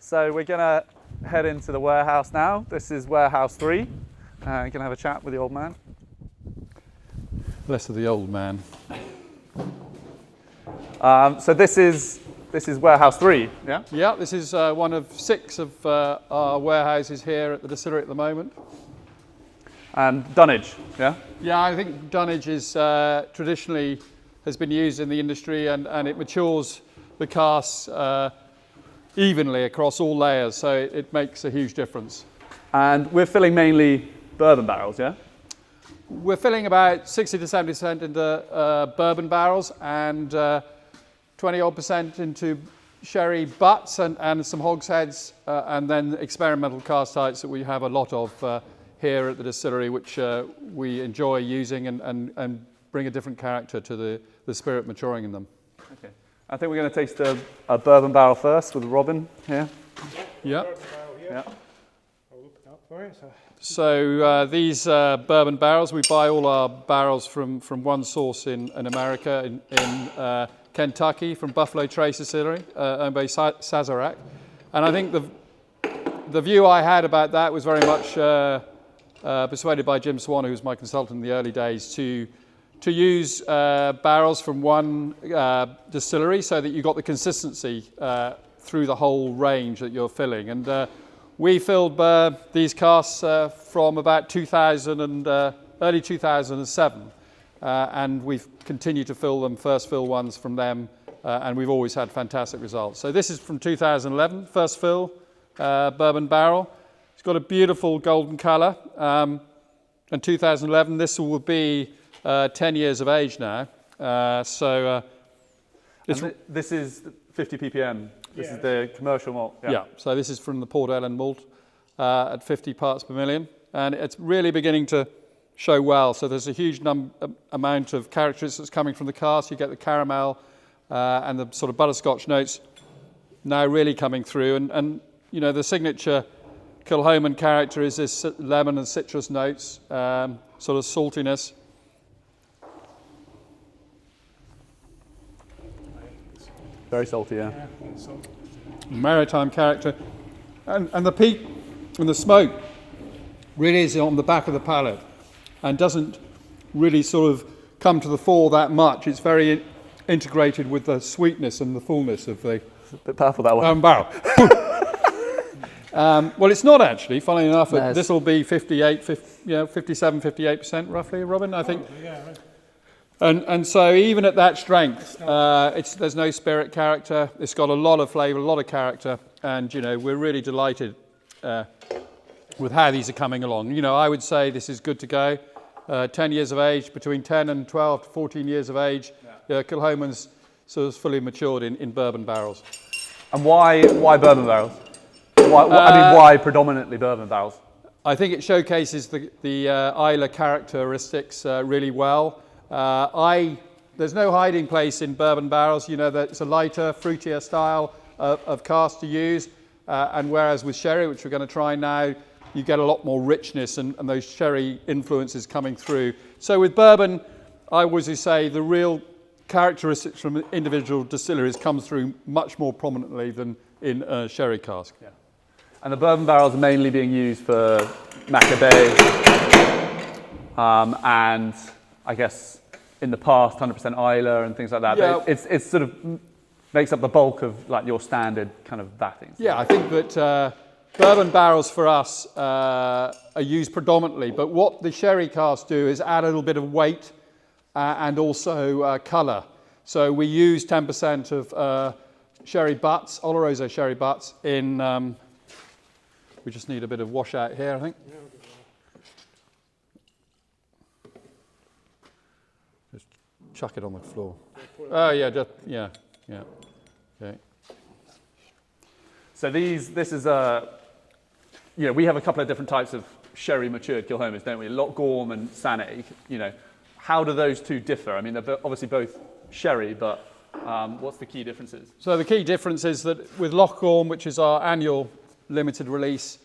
So we're going to head into the warehouse now. This is warehouse 3. You're going to have a chat with the old man. Less of the old man. So this is warehouse 3, yeah? Yeah, this is one of 6 of our warehouses here at the distillery at the moment. And Dunnage, yeah? Yeah, I think Dunnage is traditionally has been used in the industry, and it matures the casks evenly across all layers, so it makes a huge difference. And we're filling mainly bourbon barrels, yeah? We're filling about 60 to 70% into bourbon barrels and 20-odd% into sherry butts and some hogsheads, and then experimental cast types that we have a lot of here at the distillery, which we enjoy using and bring a different character to the spirit maturing in them. Okay. I think we're going to taste a bourbon barrel first with Robin here. Yeah. Yeah. I'll open it up for you. So these bourbon barrels, we buy all our barrels from one source in America, in Kentucky, from Buffalo Trace Distillery, owned by Sazerac. And I think the view I had about that was very much persuaded by Jim Swan, who was my consultant in the early days, to use barrels from one distillery so that you got the consistency through the whole range that you're filling. And we filled these casks from about 2000 and early 2007, and we've continued to fill them, first fill ones from them, and we've always had fantastic results. So this is from 2011, first fill bourbon barrel. It's got a beautiful golden colour. In 2011, this will be 10 years of age now. This is 50 ppm. This is the commercial malt. Yeah, so this is from the Port Ellen malt at 50 parts per million. And it's really beginning to show well. So there's a huge amount of characteristics coming from the cask. You get the caramel and the sort of butterscotch notes now really coming through. And you know, the signature Kilchoman character is this lemon and citrus notes, sort of saltiness. Very salty, yeah. Maritime character. And the peak and the smoke really is on the back of the palate and doesn't really sort of come to the fore that much. It's very integrated with the sweetness and the fullness of the It's a bit powerful, that one. barrel. Well, it's not actually, funnily enough. No, This will be 57, 58% roughly, Robin, I think. Yeah, right. And so even at that strength, there's no spirit character. It's got a lot of flavour, a lot of character, and you know, we're really delighted with how these are coming along. You know, I would say this is good to go. 10 years of age, between 10 and 12 to 14 years of age, Kilchoman's sort of fully matured in bourbon barrels. And why bourbon barrels? Why predominantly bourbon barrels? I think it showcases the Islay characteristics really well. There's no hiding place in bourbon barrels. You know, that it's a lighter, fruitier style of cask to use. And whereas with sherry, which we're going to try now, you get a lot more richness and those sherry influences coming through. So with bourbon, I always say the real characteristics from individual distilleries come through much more prominently than in a sherry cask. Yeah. And the bourbon barrels are mainly being used for Maccabee, and I guess in the past 100% Islay and things like that. Yeah. But it's sort of makes up the bulk of like your standard kind of vatting. Yeah, I think that bourbon barrels for us are used predominantly, but what the sherry casks do is add a little bit of weight and also colour. So we use 10% of sherry butts, Oloroso sherry butts in. We just need a bit of washout here, I think. Just chuck it on the floor. Oh yeah, yeah. Okay. So this is you know, we have a couple of different types of sherry matured Kilchomans, don't we? Lochgorm and Sannig. You know, how do those two differ? I mean, they're obviously both sherry, but what's the key differences? So the key difference is that with Lochgorm, which is our annual limited release,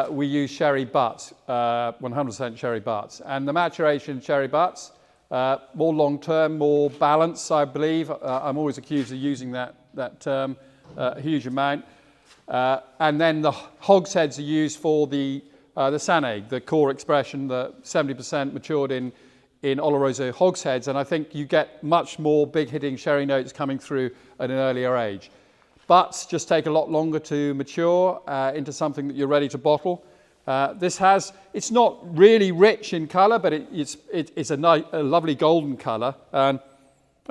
we use sherry butts, 100% sherry butts. And the maturation sherry butts, more long-term, more balanced, I believe. I'm always accused of using that term a huge amount. And then the hogsheads are used for the Saneg, the core expression, the 70% matured in Oloroso hogsheads. And I think you get much more big hitting sherry notes coming through at an earlier age. Butts just take a lot longer to mature into something that you're ready to bottle. It's not really rich in colour, but it's a lovely golden colour, and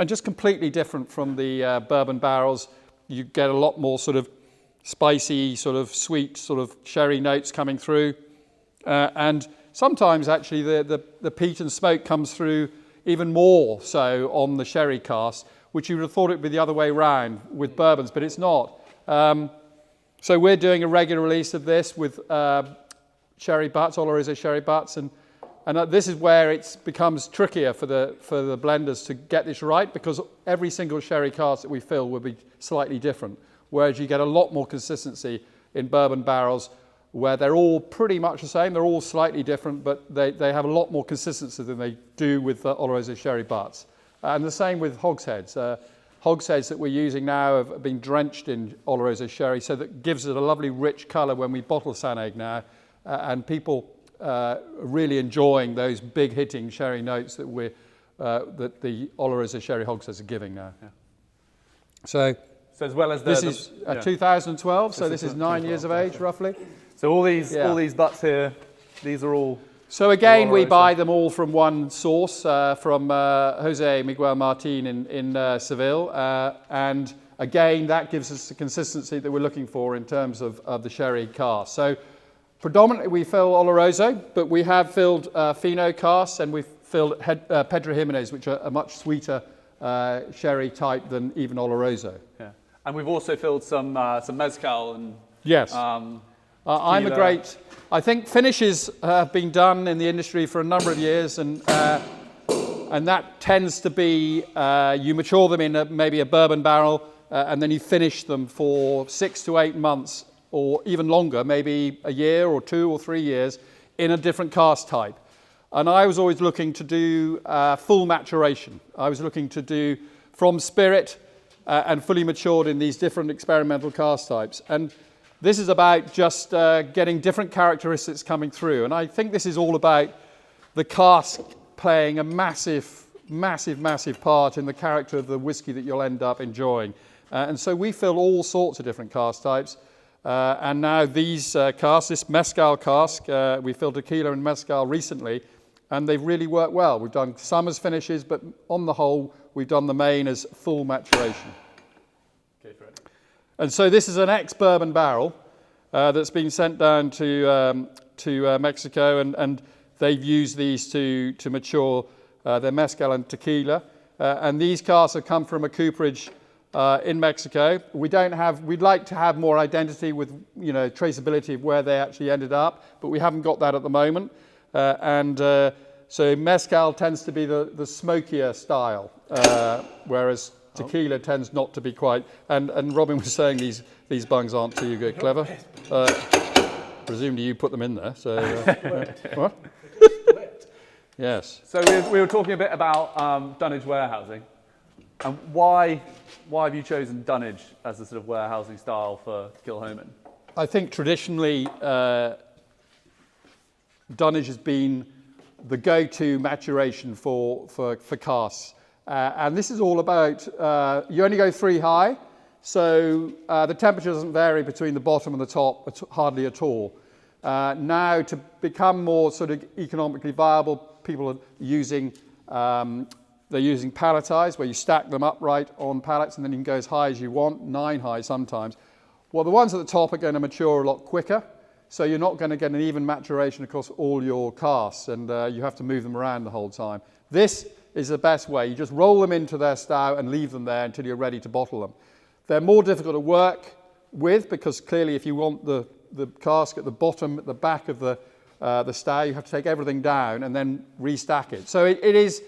just completely different from the bourbon barrels. You get a lot more sort of spicy, sort of sweet, sort of sherry notes coming through, and sometimes actually the peat and smoke comes through even more so on the sherry cask, which you would have thought it would be the other way round with bourbons, but it's not. So we're doing a regular release of this with sherry butts, Oloroso sherry butts, and this is where it becomes trickier for the blenders to get this right, because every single sherry cask that we fill will be slightly different, whereas you get a lot more consistency in bourbon barrels where they're all pretty much the same. They're all slightly different, but they have a lot more consistency than they do with Oloroso sherry butts. And the same with hogsheads. Hogsheads that we're using now have been drenched in Oloroso sherry, so that gives it a lovely rich colour when we bottle Saneg now. And people are really enjoying those big hitting sherry notes that that the Oloroso sherry hogsheads are giving now. Yeah. So as well as this is 2012, so this is 9 years of age roughly. So all these butts here, these are all. So again, we buy them all from one source, from Jose Miguel Martin in Seville, and again that gives us the consistency that we're looking for in terms of the sherry cask. So predominantly we fill Oloroso, but we have filled Fino casks, and we've filled Pedro Jimenez, which are a much sweeter sherry type than even Oloroso. Yeah, and we've also filled some mezcal and. Yes. I think finishes have been done in the industry for a number of years, and that tends to be you mature them in maybe a bourbon barrel, and then you finish them for 6 to 8 months, or even longer, maybe a year or 2 or 3 years, in a different cask type. And I was always looking to do full maturation. I was looking to do from spirit and fully matured in these different experimental cask types. And this is about just getting different characteristics coming through. And I think this is all about the cask playing a massive, massive, massive part in the character of the whiskey that you'll end up enjoying. And so we fill all sorts of different cask types. And now these casks, this mezcal cask, we filled tequila and mezcal recently, and they've really worked well. We've done some as finishes, but on the whole, we've done the main as full maturation. And so this is an ex-bourbon barrel that's been sent down to Mexico, and they've used these to mature their mezcal and tequila. And these casks have come from a cooperage in Mexico. We'd like to have more identity with, traceability of where they actually ended up, but we haven't got that at the moment. So mezcal tends to be the smokier style, whereas tequila tends not to be quite. And Robin was saying these bungs aren't too good, clever. Presumably you put them in there. So what? Yes. So we were talking a bit about Dunnage warehousing, and why have you chosen Dunnage as the sort of warehousing style for Kilchoman? I think traditionally Dunnage has been the go-to maturation for casks. And this is all about, you only go 3 high, so the temperature doesn't vary between the bottom and the top hardly at all. Now, to become more sort of economically viable, people are using, palletized, where you stack them upright on pallets, and then you can go as high as you want, 9 high sometimes. Well, the ones at the top are going to mature a lot quicker, so you're not going to get an even maturation across all your casks, and you have to move them around the whole time. This is the best way. You just roll them into their stout and leave them there until you're ready to bottle them. They're more difficult to work with, because clearly if you want the cask at the bottom, at the back of the stout, you have to take everything down and then restack it. So it is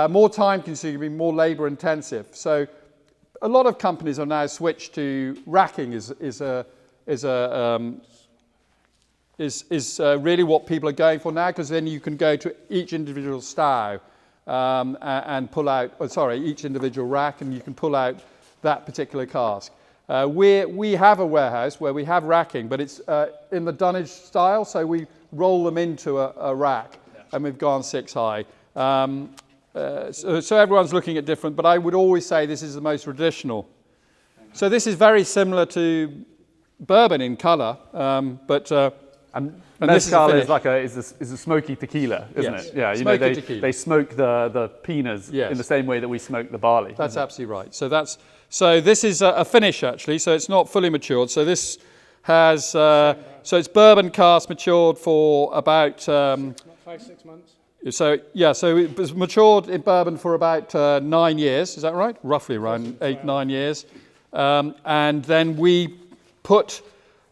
more time consuming, more labor intensive. So a lot of companies are now switched to racking is really what people are going for now, because then you can go to each individual stout and pull out, each individual rack, and you can pull out that particular cask. We have a warehouse where we have racking, but it's in the Dunnage style, so we roll them into a rack, and we've gone 6 high. So everyone's looking at different, but I would always say this is the most traditional. So this is very similar to bourbon in colour, but And this is a mezcal finish. is like is a smoky tequila, isn't Yes. it? Yeah, Smoky tequila. they smoke the peanas Yes. in the same way that we smoke the barley. that's absolutely right. So this is a finish actually. So it's not fully matured. So this has so it's bourbon cask matured for about 5, 6 months. so it was matured in bourbon for about 9 years. Is that right? Roughly around 8, 9 years, and then we put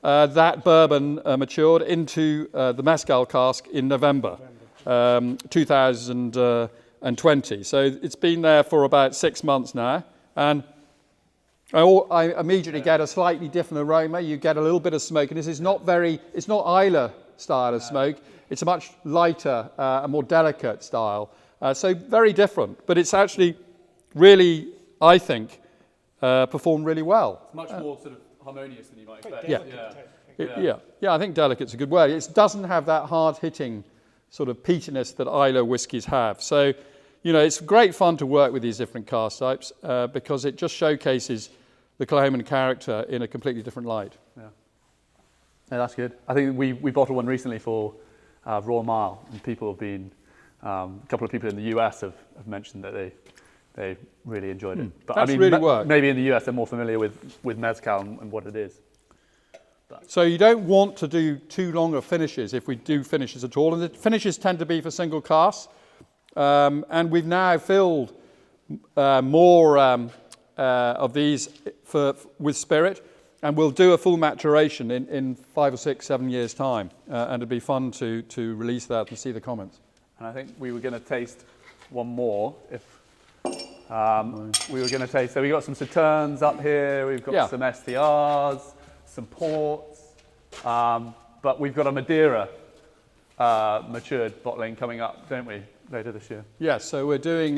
that bourbon matured into the mezcal cask in November 2020. So it's been there for about 6 months now, and I immediately get a slightly different aroma. You get a little bit of smokiness. It's not Islay style of smoke. It's a much lighter, a more delicate style. So very different, but it's actually really, I think, performed really well. It's much more sort of harmonious than you might expect. Yeah. I think delicate's a good word. It doesn't have that hard-hitting sort of peatiness that Islay whiskies have. So, it's great fun to work with these different cask types because it just showcases the Kilchoman character in a completely different light. Yeah, that's good. I think we bottled one recently for Royal Mile, and people have been, a couple of people in the US have mentioned that they really enjoyed it. But That's really worked. Maybe in the US they're more familiar with mezcal and what it is. So you don't want to do too long of finishes if we do finishes at all. And the finishes tend to be for single casks. And we've now filled more of these with spirit. And we'll do a full maturation in 5 or 6, 7 years' time. And it'd be fun to release that and see the comments. And I think we were going to taste one more if we were going to taste. So we got some Sauternes up here. We've got some STRs. Some ports, but we've got a Madeira matured bottling coming up, don't we, later this year? Yes, so we're doing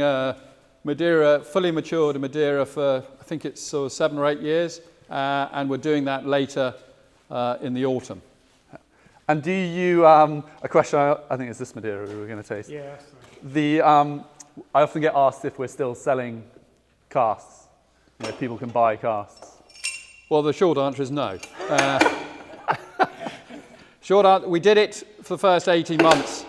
Madeira, fully matured Madeira for, I think it's sort of 7 or 8 years, and we're doing that later in the autumn. And do you, a question, I think it's this Madeira we were going to taste. Yeah. I often get asked if we're still selling casks, if people can buy casks. Well, the short answer is no. We did it for the first 18 months.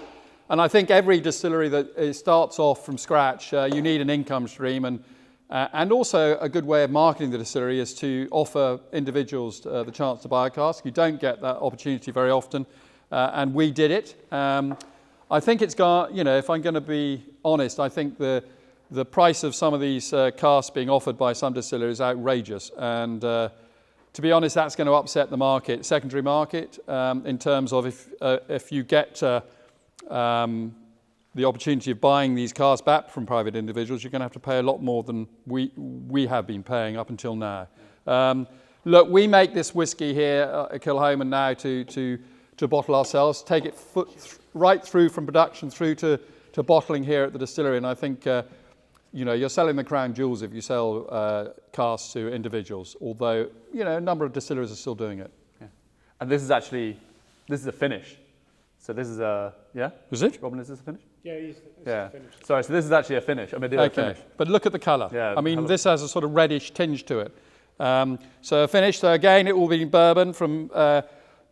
And I think every distillery that starts off from scratch, you need an income stream. And also a good way of marketing the distillery is to offer individuals the chance to buy a cask. You don't get that opportunity very often. And we did it. I think it's got, if I'm going to be honest, I think the price of some of these casks being offered by some distilleries is outrageous. And to be honest, that's going to upset the market, secondary market, in terms of if you get the opportunity of buying these casks back from private individuals, you're going to have to pay a lot more than we have been paying up until now. Look, we make this whiskey here at Kilchoman now to bottle ourselves, take it right through from production through to bottling here at the distillery, and I think you're selling the crown jewels if you sell casks to individuals, although, a number of distilleries are still doing it. Yeah. And this is a finish. So this is Is it? Robin, is this a finish? Yeah, it's finished. Sorry, so this is actually a finish, a Madeira finish. But look at the colour. Yeah, I mean, this has a sort of reddish tinge to it. So a finish, so again, it will be bourbon from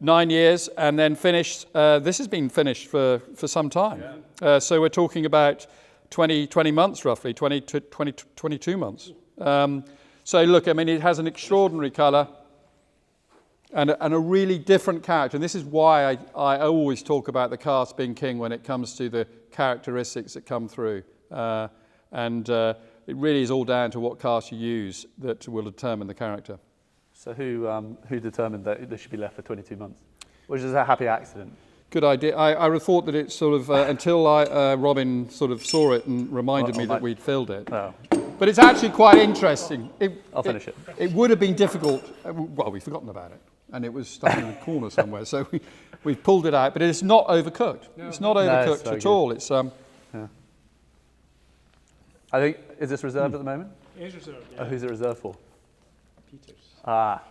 9 years, and then finished, this has been finished for some time. Yeah. So we're talking about 20 months roughly, 22 months. So look, I mean, it has an extraordinary colour and a really different character. And this is why I always talk about the cask being king when it comes to the characteristics that come through. It really is all down to what cask you use that will determine the character. So who determined that this should be left for 22 months? Which is a happy accident. Good idea. I would have thought that it's sort of, until Robin sort of saw it and reminded me that we'd filled it. Oh. But it's actually quite interesting. I'll finish it. It would have been difficult. Well, we've forgotten about it. And it was stuck in a corner somewhere. So we've pulled it out. But it's not overcooked. No. It's not overcooked at all. It's I think, is this reserved at the moment? It is reserved, Oh, who's it reserved for? Peter's. Ah.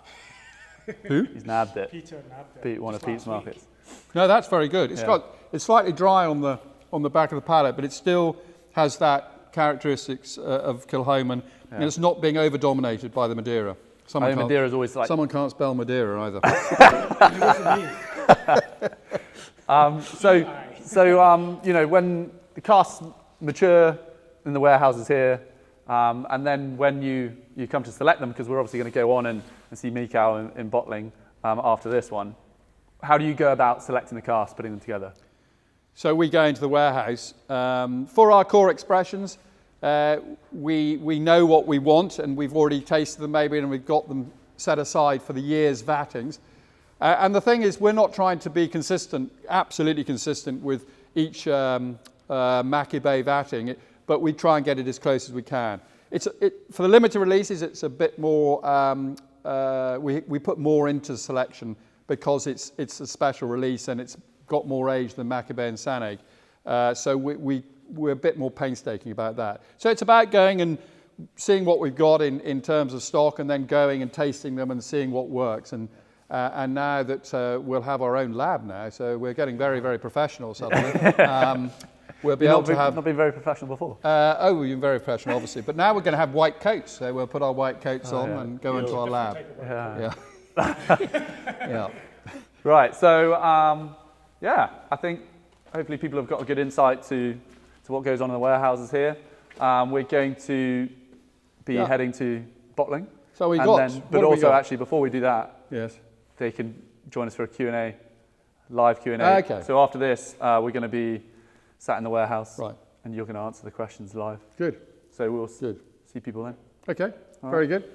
Who? He's nabbed it. Peter nabbed it. Pete, one of just Pete's last week. markets. No, that's very good. Yeah. It's slightly dry on the back of the palate, but it still has that characteristics of Kilchoman, and it's not being over dominated by the Madeira. I think Madeira's always like. Someone can't spell Madeira either. You know, when the casks mature in the warehouses here, and then when you come to select them, because we're obviously going to go on and see Mikau in bottling after this one, how do you go about selecting the casks, putting them together? So we go into the warehouse. For our core expressions, we know what we want, and we've already tasted them maybe, and we've got them set aside for the year's vattings. And the thing is, we're not trying to be consistent, absolutely consistent with each Maki Bay vatting, but we try and get it as close as we can. For the limited releases, it's a bit more, we put more into selection because it's a special release and it's got more age than Maki Bay and Saneg. So we're a bit more painstaking about that. So it's about going and seeing what we've got in terms of stock, and then going and tasting them and seeing what works. And now that we'll have our own lab now, so we're getting very, very professional suddenly. We'll be able to have... Not been very professional before. We've been very professional, obviously. But now we're going to have white coats. So we'll put our white coats on and go into our lab. Yeah. Yeah. Right, so I think hopefully people have got a good insight to what goes on in the warehouses here. We're going to be heading to bottling. So we and got... Then, but also, actually, before we do that, yes, they can join us for a Q&A, live Q&A. Okay. So after this, we're going to be sat in the warehouse, right, and you're going to answer the questions live. Good. So we'll see people then. Okay, All very right. good.